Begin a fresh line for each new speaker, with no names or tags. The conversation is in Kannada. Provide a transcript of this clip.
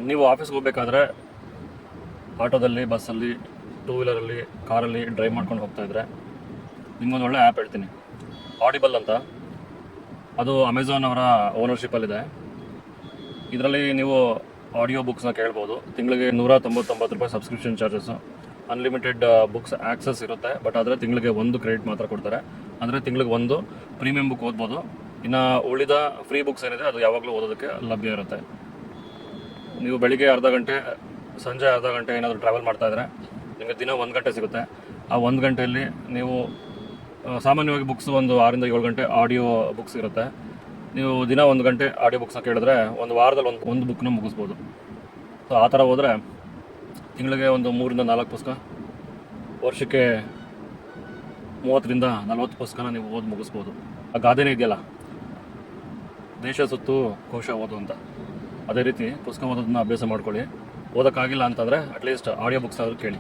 ನೀವು ಆಫೀಸ್ಗೆ ಹೋಗ್ಬೇಕಾದ್ರೆ ಆಟೋದಲ್ಲಿ, ಬಸ್ಸಲ್ಲಿ, ಟೂ ವೀಲರಲ್ಲಿ, ಕಾರಲ್ಲಿ ಡ್ರೈವ್ ಮಾಡ್ಕೊಂಡು ಹೋಗ್ತಾಯಿದ್ರೆ ನಿಮ್ಗೊಂದು ಒಳ್ಳೆ ಆ್ಯಪ್ ಹೇಳ್ತೀನಿ, ಆಡಿಬಲ್ ಅಂತ. ಅದು ಅಮೆಝಾನ್ ಅವರ ಓನರ್ಶಿಪ್ಪಲ್ಲಿದೆ. ಇದರಲ್ಲಿ ನೀವು ಆಡಿಯೋ ಬುಕ್ಸ್ನ ಕೇಳ್ಬೋದು. ತಿಂಗಳಿಗೆ $199 subscription charges. Unlimited books access ಇರುತ್ತೆ. ಬಟ್ ಆದರೆ ತಿಂಗಳಿಗೆ ಒಂದು ಕ್ರೆಡಿಟ್ ಮಾತ್ರ ಕೊಡ್ತಾರೆ. ಅಂದರೆ ತಿಂಗಳಿಗೆ ಒಂದು ಪ್ರೀಮಿಯಂ ಬುಕ್ ಓದ್ಬೋದು. ಇನ್ನು ಉಳಿದ ಫ್ರೀ ಬುಕ್ಸ್ ಏನಿದೆ ಅದು ಯಾವಾಗಲೂ ಓದೋದಕ್ಕೆ ಲಭ್ಯ ಇರುತ್ತೆ. ನೀವು ಬೆಳಿಗ್ಗೆ ಅರ್ಧ ಗಂಟೆ, ಸಂಜೆ ಅರ್ಧ ಗಂಟೆ ಏನಾದರೂ ಟ್ರಾವೆಲ್ ಮಾಡ್ತಾಯಿದ್ರೆ ನಿಮಗೆ ದಿನ 1 ಗಂಟೆ ಸಿಗುತ್ತೆ. ಆ 1 ಗಂಟೆಯಲ್ಲಿ ನೀವು ಸಾಮಾನ್ಯವಾಗಿ ಬುಕ್ಸ್ ಒಂದು 6 ರಿಂದ 7 ಗಂಟೆ ಆಡಿಯೋ ಬುಕ್ಸ್ ಇರುತ್ತೆ. ನೀವು ದಿನ 1 ಗಂಟೆ ಆಡಿಯೋ ಬುಕ್ಸ್ನ ಕೇಳಿದ್ರೆ ಒಂದು ವಾರದಲ್ಲಿ ಒಂದು ಬುಕ್ನ ಮುಗಿಸ್ಬೋದು. ಸೊ ಆ ಥರ ಹೋದರೆ ತಿಂಗಳಿಗೆ ಒಂದು 3 ರಿಂದ 4 ಪುಸ್ತಕ, ವರ್ಷಕ್ಕೆ 30 ರಿಂದ 40 ಪುಸ್ತಕನ ನೀವು ಓದಿ ಮುಗಿಸ್ಬೋದು. ಆ ಗಾದೆನೇ ಇದೆಯಲ್ಲ, ದೇಶ ಸುತ್ತು ಕೋಶ ಓದು ಅಂತ. ಅದೇ ರೀತಿ ಪುಸ್ತಕ ಓದೋದನ್ನ ಅಭ್ಯಾಸ ಮಾಡ್ಕೊಳ್ಳಿ. ಓದೋಕ್ಕಾಗಿಲ್ಲ ಅಂತಂದರೆ ಅಟ್ಲೀಸ್ಟ್ ಆಡಿಯೋ ಬುಕ್ಸ್ ಆದರೂ ಕೇಳಿ.